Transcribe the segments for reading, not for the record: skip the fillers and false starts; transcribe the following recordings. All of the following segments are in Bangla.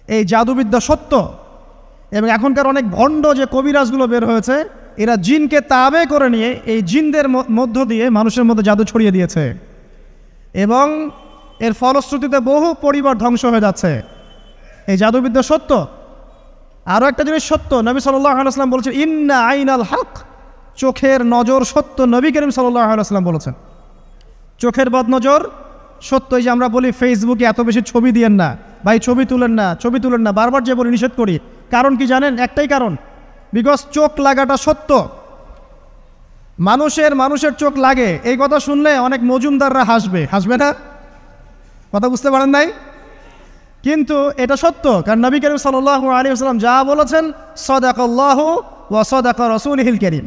এই জাদুবিদ্যা সত্য। এবং এখনকার অনেক ভণ্ড যে কবিরাজগুলো বের হয়েছে, এরা জিনকে তাবে করে নিয়ে এই জিনদের মধ্য দিয়ে মানুষের মধ্যে জাদু ছড়িয়ে দিয়েছে, এবং এর ফলশ্রুতিতে বহু পরিবার ধ্বংস হয়ে যাচ্ছে। এই জাদুবিদ্যা সত্য। আরও একটা জিনিস সত্য, নবী সাল্লাল্লাহু আলাইহি ওয়াসাল্লাম বলেছেন ইন্না আইনাল হক, চোখের নজর সত্য। নবী করিম সাল্লাল্লাহু আলাইহি ওয়াসাল্লাম বলেছেন চোখের বদনজর সত্য। এই যে আমরা বলি ফেসবুকে এত বেশি ছবি দিয়েন না ভাই, ছবি তুলেন না, বারবার যে বলি নিষেধ করি, কারণ কি জানেন? একটাই কারণ, বিকজ চোখ লাগাটা সত্য। মানুষের চোখ লাগে, এই কথা শুনলে অনেক মজুমদাররা হাসবে না? কথা বুঝতে পারেন নাই? কিন্তু এটা সত্য, কারণ নবী করিম সাল্লাল্লাহু আলাইহি ওয়াসাল্লাম যা বলেছেন সাদাকাল্লাহু ওয়া সাদাকা রাসূলুহুল কারীম,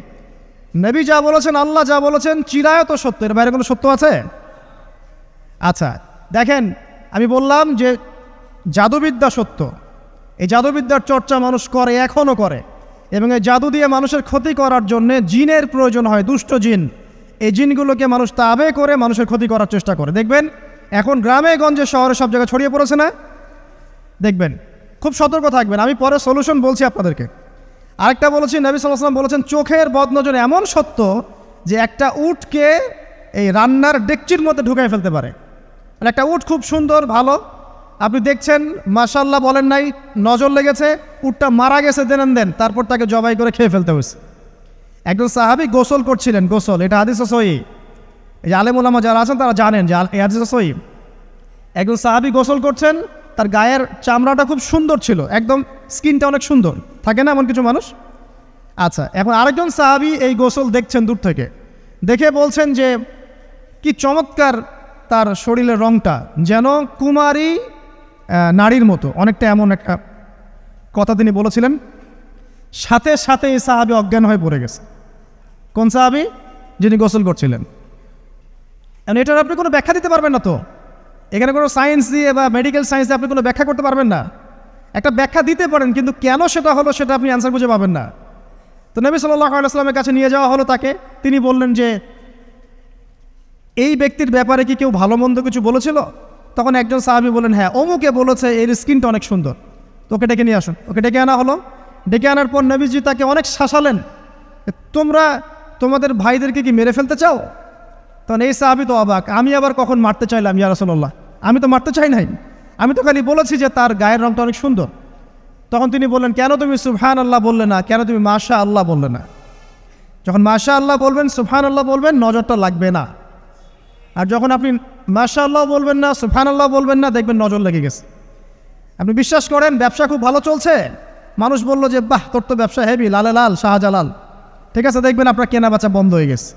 নবী যা বলেছেন, আল্লাহ যা বলেছেন চিরায়ত সত্য। এর বাইরে কোনো সত্য আছে? আচ্ছা দেখেন, আমি বললাম যে জাদুবিদ্যা সত্য। এই জাদুবিদ্যার চর্চা মানুষ করে, এখনও করে, এবং এই জাদু দিয়ে মানুষের ক্ষতি করার জন্যে জিনের প্রয়োজন হয়, দুষ্ট জিন। এই জিনগুলোকে মানুষ তাবে করে মানুষের ক্ষতি করার চেষ্টা করে। দেখবেন এখন গ্রামে গঞ্জে শহরে সব জায়গায় ছড়িয়ে পড়েছে না? দেখবেন, খুব সতর্ক থাকবেন। আমি পরে সলিউশন বলছি আপনাদেরকে। আরেকটা বলেছি, নবী সাল্লাল্লাহু আলাইহি ওয়াসাল্লাম বলেছেন চোখের বদনজর এমন সত্য যে একটা উটকে এই রান্নার ডেকচির মধ্যে ঢুকাই ফেলতে পারে। মানে একটা উট খুব সুন্দর ভালো, আপনি দেখছেন মাশাআল্লাহ বলেন নাই, নজর লেগেছে, উটটা মারা গেছে, দেন তারপর তাকে জবাই করে খেয়ে ফেলতে হয়েছে। একজন সাহাবী গোসল করছিলেন, গোসল, এটা হাদিসে সহিহ। এই যে আলেম ওলামা যারা আছেন তারা জানেন যে এই হাদিসে সহিহ। একজন সাহাবী গোসল করছেন, তার গায়ের চামড়াটা খুব সুন্দর ছিল, একদম স্কিনটা অনেক সুন্দর থাকে না এমন কিছু মানুষ? আচ্ছা, এখন আরেকজন সাহাবী এই গোসল দেখছেন দূর থেকে, দেখে বলছেন যে কি চমৎকার তার শরীরের রংটা, যেন কুমারী নারীর মতো, অনেকটা এমন একটা কথা তিনি বলেছিলেন। সাথে সাথে এই সাহাবী অজ্ঞান হয়ে পড়ে গেছে। কোন সাহাবী? যিনি গোসল করছিলেন। এটার আপনি কোনো ব্যাখ্যা দিতে পারবেন না তো, এখানে কোনো সায়েন্স দিয়ে বা মেডিকেল সায়েন্স দিয়ে আপনি কোনো ব্যাখ্যা করতে পারবেন না। একটা ব্যাখ্যা দিতে পারেন, কিন্তু কেন সেটা হলো সেটা আপনি অ্যান্সার খুঁজে পাবেন না। তো নবী সাল্লাল্লাহু আলাইহি ওয়াসাল্লামের কাছে নিয়ে যাওয়া হলো তাকে। তিনি বললেন যে এই ব্যক্তির ব্যাপারে কি কেউ ভালো মন্দ কিছু বলেছিল? তখন একজন সাহাবী বলেন হ্যাঁ, অমুকে বলেছে এর স্কিনটা অনেক সুন্দর, তো ওকে ডেকে নিয়ে আসুন। ওকে ডেকে আনা হলো। ডেকে আনার পর নবীজি তাকে অনেক শাসালেন, তোমরা তোমাদের ভাইদেরকে কি মেরে ফেলতে চাও? তখন এই সাহাবী তো অবাক, আমি আবার কখন মারতে চাইলাম ইয়া রাসূলুল্লাহ? আমি তো মারতে চাই নাই, আমি তো খালি বলেছি যে তার গায়ের রংটা অনেক সুন্দর। তখন তিনি বললেন কেন তুমি সুবহানাল্লাহ বললে না, কেন তুমি মাশাআল্লাহ বললে না? যখন মাশাআল্লাহ বলবেন, সুবহানাল্লাহ বলবেন, নজরটা লাগবে না। আর যখন আপনি মাশাআল্লাহ বলবেন না, সুবহানাল্লাহ বলবেন না, দেখবেন নজর লেগে গেছে। আপনি বিশ্বাস করেন ব্যবসা খুব ভালো চলছে, মানুষ বলল যে বাহ তোর তো ব্যবসা হেভি, লালে লাল শাহজালাল, ঠিক আছে, দেখবেন আপনার কেনা বেচা বন্ধ হয়ে গেছে।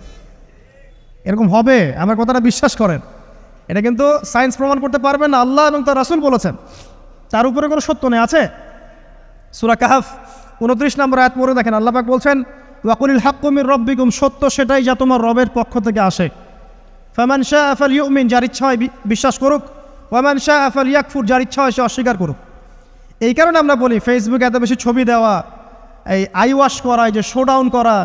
এরকম হবে, আমার কথাটা বিশ্বাস করেন। এটা কিন্তু সায়েন্স প্রমাণ করতে পারবেন না, আল্লাহ এবং তার রাসূল বলেছেন, তার উপরে কোনো সত্য নেই। আছে সূরা কাহফ 29 নম্বর আয়াত পড়ে দেখেন, আল্লাহ পাক বলছেন ওয়াকুলিল হাক্কু মির রাব্বিকুম, সত্য সেটাই যা তোমার রবের পক্ষ থেকে আসে। ফামান শাআ ফালইউমিন, যার ইচ্ছা হয় বিশ্বাস করুক, ওয়ামান শাআ ফালইয়াকফুর, যার ইচ্ছা হয় সে অস্বীকার করুক। এই কারণে আমরা বলি ফেসবুকে এত বেশি ছবি দেওয়া, এই আই ওয়াশ করা, এই যে শোডাউন করা,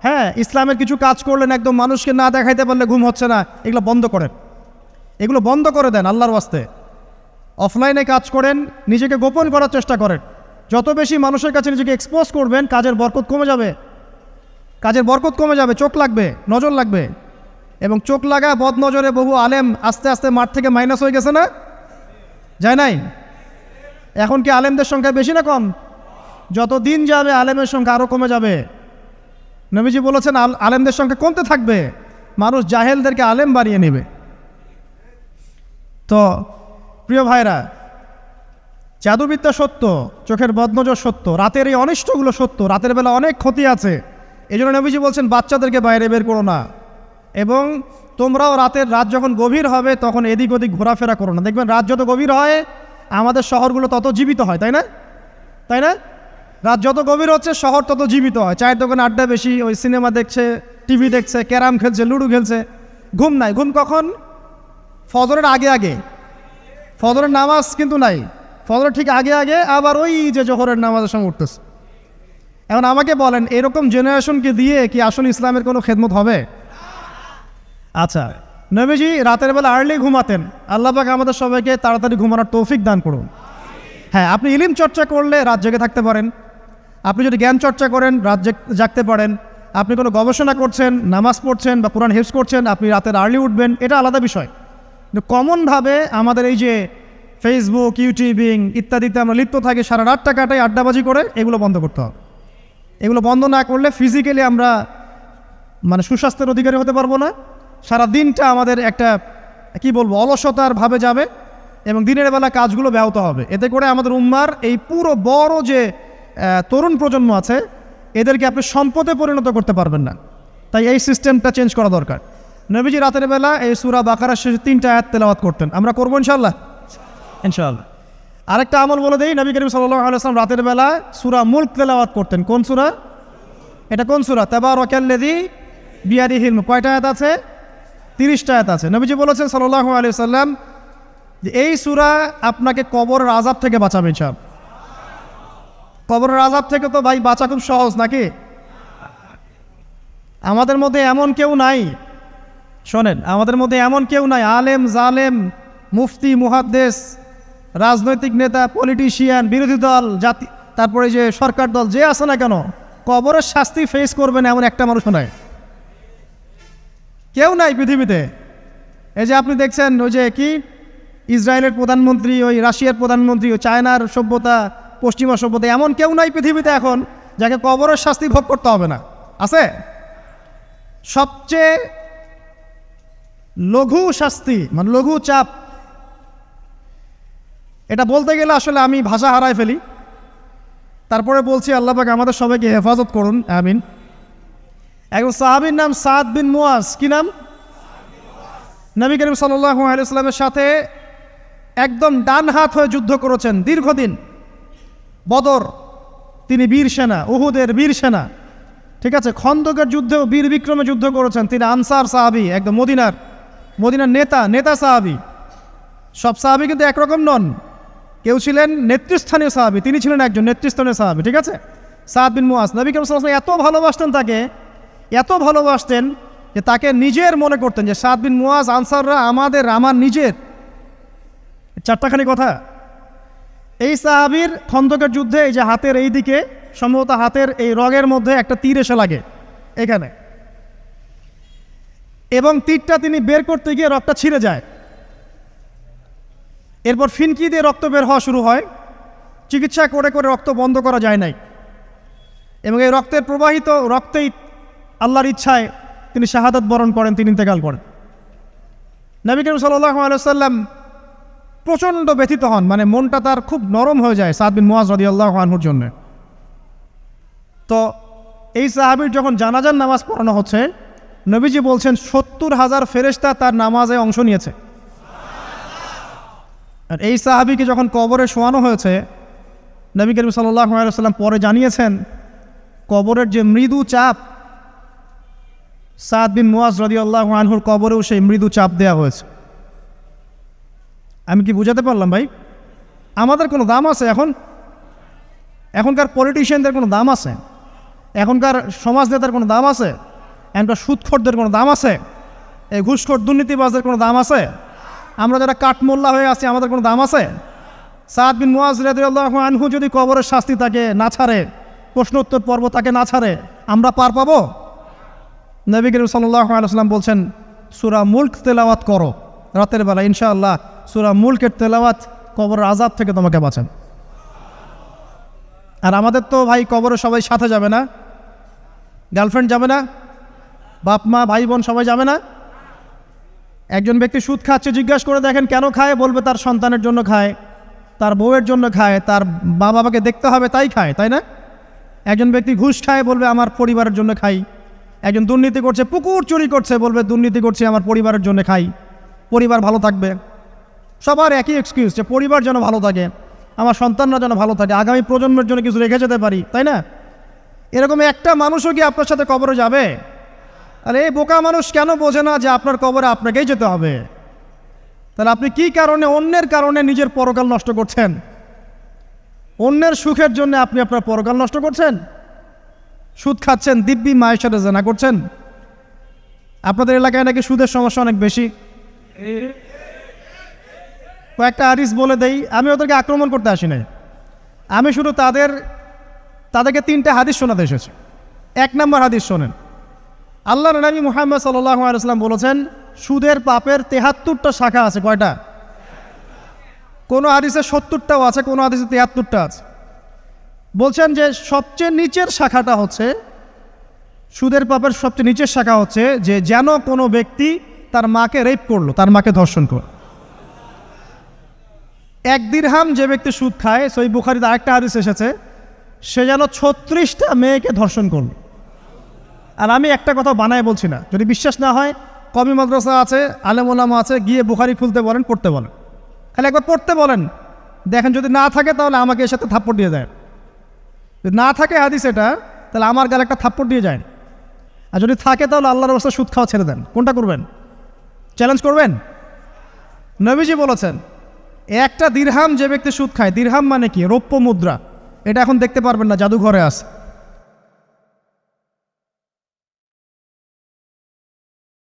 হ্যাঁ ইসলামের কিছু কাজ করলেন একদম মানুষকে না দেখাইতে পারলে ঘুম হচ্ছে না, এগুলো বন্ধ করেন, এগুলো বন্ধ করে দেন আল্লাহর ওয়াস্তে। অফলাইনে কাজ করেন, নিজেকে গোপন করার চেষ্টা করেন। যত বেশি মানুষের কাছে নিজেকে এক্সপোজ করবেন, কাজের বরকত কমে যাবে, চোখ লাগবে, নজর লাগবে। এবং চোখ লাগা বদ নজরে বহু আলেম আস্তে আস্তে মাঠ থেকে মাইনাস হয়ে গেছে না? যায় নাই? এখন কি আলেমদের সংখ্যা বেশি না কম? যত দিন যাবে আলেমের সংখ্যা আরও কমে যাবে। নবীজি বলেছেন আলেমদের সংখ্যা কমতে থাকবে, মানুষ জাহেলদেরকে আলেম বানিয়ে নেবে। তো প্রিয় ভাইরা, জাদুবিদ্যা সত্য, চোখের বদনজর সত্য, রাতের এই অনিষ্টগুলো সত্য, রাতের বেলা অনেক ক্ষতি আছে। এই জন্য নবীজি বলছেন বাচ্চাদেরকে বাইরে বের করো না, এবং তোমরাও রাত যখন গভীর হবে তখন এদিক ওদিক ঘোরাফেরা করো না। দেখবেন রাত যত গভীর হয় আমাদের শহরগুলো তত জীবিত হয়, তাই না? রাত যত গভীর হচ্ছে শহর তত জীবিত হয়। চায়ের দোকানে আড্ডা বেশি, ওই সিনেমা দেখছে, টিভি দেখছে, ক্যারাম খেলছে, লুডো খেলছে, ঘুম নাই। ঘুম কখন? ফজরের আগে। ফজরের নামাজ কিন্তু নাই, ফজরের ঠিক আগে, আবার ওই যে জোহরের নামাজের সময় উঠতেছে। এখন আমাকে বলেন এরকম জেনারেশনকে দিয়ে কি আসলে ইসলামের কোনো খেদমত হবে? আচ্ছা, নবীজি রাতের বেলা আর্লি ঘুমাতেন, আল্লাহ পাক আমাদের সবাইকে তাড়াতাড়ি ঘুমানোর তৌফিক দান করুন। হ্যাঁ, আপনি ইলম চর্চা করলে রাত জেগে থাকতে পারেন, আপনি যদি জ্ঞান চর্চা করেন রাত জাগতে পারেন, আপনি কোনো গবেষণা করছেন, নামাজ পড়ছেন বা কোরআন হিফজ করছেন, আপনি রাতের আর্লি উঠবেন, এটা আলাদা বিষয়। কিন্তু কমনভাবে আমাদের এই যে ফেসবুক, ইউটিউবিং ইত্যাদিতে আমরা লিপ্ত থাকি, সারা রাতটা কাটাই আড্ডাবাজি করে, এগুলো বন্ধ করতে হবে। এগুলো বন্ধ না করলে ফিজিক্যালি আমরা মানে সুস্বাস্থ্যের অধিকারী হতে পারবো না, সারা দিনটা আমাদের একটা কি বলবো অলসতার ভাবে যাবে এবং দিনের বেলা কাজগুলো ব্যাহত হবে। এতে করে আমাদের উম্মার এই পুরো বড় যে তরুণ প্রজন্ম আছে এদেরকে আপনি সম্পদে পরিণত করতে পারবেন না। তাই এই সিস্টেমটা চেঞ্জ করা দরকার। নবীজি রাতের বেলা এই সূরা বাকারার শেষে 3টা আয়াত তেলাওয়াত করতেন, আমরা করবো ইনশাআল্লাহ। ইনশাআল্লাহ। আরেকটা আমল বলে দেই, নবী করিম সাল্লাল্লাহু আলাইহি ওয়াসাল্লাম রাতের বেলা সূরা মুলক তেলাওয়াত করতেন। কোন সূরা এটা? কোন সূরা? তাবারাকাল্লাযী বিয়াদিহিল মুলক। কয়টা আয়াত আছে? 30টা আয়াত আছে। নবীজি বলেছেন সাল্লাল্লাহু আলাইহি ওয়াসাল্লাম যে এই সূরা আপনাকে কবরের আযাব থেকে বাঁচাবে ইনশাআল্লাহ। কবরের আযাব থেকে তো ভাই বাঁচা খুব সহজ নাকি? আমাদের মধ্যে এমন কেউ নাই, শোনেন, আমাদের মধ্যে এমন কেউ নাই আলেম জালেম মুফতি মুহাদ্দিস রাজনৈতিক নেতা পলিটিশিয়ান বিরোধী দল জাতি তারপরে যে সরকার দল যে আছে না কেন কবরের শাস্তি ফেস করবেন এমন একটা মানুষ নাই, কেউ নাই পৃথিবীতে। এই যে আপনি দেখছেন ওই যে কি ইসরায়েলের প্রধানমন্ত্রী, ওই রাশিয়ার প্রধানমন্ত্রী, ওই চায়নার সভ্যতা, পশ্চিমা সভ্যতা, এমন কেউ নাই পৃথিবীতে এখন যাকে কবরের শাস্তি ভোগ করতে হবে না। আছে? সবচেয়ে লঘু শাস্তি মানে লঘু চাপ, এটা বলতে গেলে আসলে আমি ভাষা হারায় ফেলি, তারপরে বলছি আল্লাহ পাক আমাদের সবাইকে হেফাজত করুন, আমিন। একজন সাহাবীর নাম সাদ বিন মুয়াজ। কি নাম? নবী করিম সাল্লাল্লাহু আলাইহি ওয়াসাল্লামের সাথে একদম ডান হাত হয়ে যুদ্ধ করেছেন দীর্ঘদিন। বদর তিনি বীর সেনা, উহুদের বীর সেনা, ঠিক আছে, খন্দকের যুদ্ধেও বীর বিক্রমে যুদ্ধ করেছেন। তিনি আনসার সাহাবী, একদম মদিনার নেতা সাহাবী। সব সাহাবী কিন্তু একরকম নন, কেউ ছিলেন নেতৃস্থানীয় সাহাবী, তিনি ছিলেন একজন নেতৃস্থানীয় সাহাবী, ঠিক আছে, সাদ বিন মুয়াজ। নবী করিম সাল্লাল্লাহু আলাইহি ওয়াসাল্লাম এত ভালোবাসতেন তাকে, এত ভালোবাসতেন যে তাকে নিজের মনে করতেন যে সাদ বিন মুয়াজ আনসাররা আমার নিজের। 4টাখানি কথা। এই সাহাবীর খন্দকের যুদ্ধে এই যে হাতের এই দিকে সম্ভবত হাতের এই রগের মধ্যে একটা তীর এসে লাগে এখানে, এবং তীরটা তিনি বের করতে গিয়ে রক্তটা ছিঁড়ে যায়। এরপর ফিনকি দিয়ে রক্ত বের হওয়া শুরু হয়। চিকিৎসা করে করে রক্ত বন্ধ করা যায় নাই, এবং এই রক্তের প্রবাহিত রক্তেই আল্লাহর ইচ্ছায় তিনি শাহাদাত বরণ করেন, তিনি ইন্তেকাল করেন। নবী করিম সাল্লাল্লাহু আলাইহি ওয়াসাল্লাম প্রচণ্ড ব্যথিত হন, মানে মনটা তার খুব নরম হয়ে যায় সাদ বিন মুয়াজ রাদিয়াল্লাহু আনহুর জন্য। তো এই সাহাবীর যখন জানাজার নামাজ পড়ানো হচ্ছে, নবীজি বলছেন 70,000 ফেরেশতা তার নামাজে অংশ নিয়েছে। আর এই সাহাবীকে যখন কবরে শোয়ানো হয়েছে, নবী করিম সাল্লাল্লাহু আলাইহি ওয়াসাল্লাম পরে জানিয়েছেন কবরের যে মৃদু চাপ, সাদ বিন মুয়াজ রাদিয়াল্লাহু আনহুর কবরেও সেই মৃদু চাপ দেওয়া হয়েছে। আমি কি বুঝাতে পারলাম ভাই? আমাদের কোনো দাম আছে এখনকার পলিটিশিয়ানদের কোনো দাম আছে? এখনকার সমাজ নেতার কোনো দাম আছে? এখনকার সুদখোরদের কোনো দাম আছে? এই ঘুষখোর দুর্নীতিবাজদের কোনো দাম আছে? আমরা যারা কাঠমোল্লা হয়ে আছি আমাদের কোনো দাম আছে? সাদ বিন মুয়াজ রাদিয়াল্লাহু আনহু যদি কবরের শাস্তি তাকে না ছাড়ে, প্রশ্নোত্তর পর্ব তাকে না ছাড়ে, আমরা পার পাবো? নবী করিম সাল্লাল্লাহু আলাইহি ওয়াসাল্লাম বলছেন সূরা মুলক তেলাওয়াত করো রাতের বেলা, ইনশাআল্লাহ সূরা মুলকের তেলাওয়াত কবরের আযাব থেকে তোমাকে বাঁচান। আর আমাদের তো ভাই কবরে সবাই সাথে যাবে না, গার্লফ্রেন্ড যাবে না, বাপ মা ভাই বোন সবাই যাবে না। একজন ব্যক্তি সুদ খাচ্ছে, জিজ্ঞাসা করে দেখেন কেন খায়, বলবে তার সন্তানের জন্য খায়, তার বউয়ের জন্য খায়, তার মা বাবাকে দেখতে হবে তাই খায়, তাই না? একজন ব্যক্তি ঘুষ খায়, বলবে আমার পরিবারের জন্য খাই। একজন দুর্নীতি করছে, পুকুর চুরি করছে, বলবে দুর্নীতি করছে আমার পরিবারের জন্য খাই, পরিবার ভালো থাকবে। সবার একই এক্সকিউজ যে পরিবার যেন ভালো থাকে, আমার সন্তানরা যেন ভালো থাকে, আগামী প্রজন্মের জন্য কিছু রেখে যেতে পারি, তাই না? এরকম একটা মানুষও কি আপনার সাথে কবরে যাবে? আর এই বোকা মানুষ কেন বোঝে না যে আপনার কবরে আপনাকেই যেতে হবে? তাহলে আপনি কি কারণে অন্যের কারণে নিজের পরকাল নষ্ট করছেন? অন্যের সুখের জন্য আপনি আপনার পরকাল নষ্ট করছেন। সুদ খাচ্ছেন, দিব্যি মায়ের সাথে জেনা করছেন। আপনাদের এলাকায় নাকি সুদের সমস্যা অনেক বেশি। কয়েকটা হাদিস বলে দেই, আমি ওদেরকে আক্রমণ করতে আসি নাই, আমি শুধু তাদেরকে 3টা হাদিস শোনাতে এসেছি। 1 নম্বর হাদিস শোনেন। আল্লাহর নবী মুহাম্মদ সাল্লাল্লাহু আলাইহি ওয়াসাল্লাম বলেছেন, সুদের পাপের 73টা শাখা আছে। কয়টা? কোনো হাদিসে 70টাও আছে, কোনো হাদিসে 73টা আছে। বলছেন যে সবচেয়ে নিচের শাখাটা হচ্ছে, সুদের পাপের সবচেয়ে নিচের শাখা হচ্ছে যে যেন কোনো ব্যক্তি তার মাকে রেপ করলো, তার মাকে ধর্ষণ করলো। 1 দিরহাম যে ব্যক্তি সুদ খায়, সহিহ বুখারীতে আরেকটা হাদিস এসেছে, সে যেন 36টা মেয়েকে ধর্ষণ করলো। আর আমি একটা কথা বানায় বলছি না, যদি বিশ্বাস না হয় কওমি মাদ্রাসা আছে, আলেম ওলামা আছে, গিয়ে বুখারী খুলতে বলেন, পড়তে বলেন, খালি একবার পড়তে বলেন, দেখেন যদি না থাকে তাহলে আমাকে এর সাথে থাপ্পড় দিয়ে দেয়। যদি না থাকে হাদিস এটা, তাহলে আমার গালে একটা থাপ্পড় দিয়ে যায়। আর যদি থাকে তাহলে আল্লাহর রাস্তায় সুদ খাওয়া ছেড়ে দেন। কোনটা করবেন? চ্যালেঞ্জ করবেন? নবীজি বলেছেন, 1টা দিরহাম যে ব্যক্তি সুদ খায়, দিরহাম মানে কি? রৌপ্য মুদ্রা। এটা এখন দেখতে পারবেন না, জাদুঘরে আছে।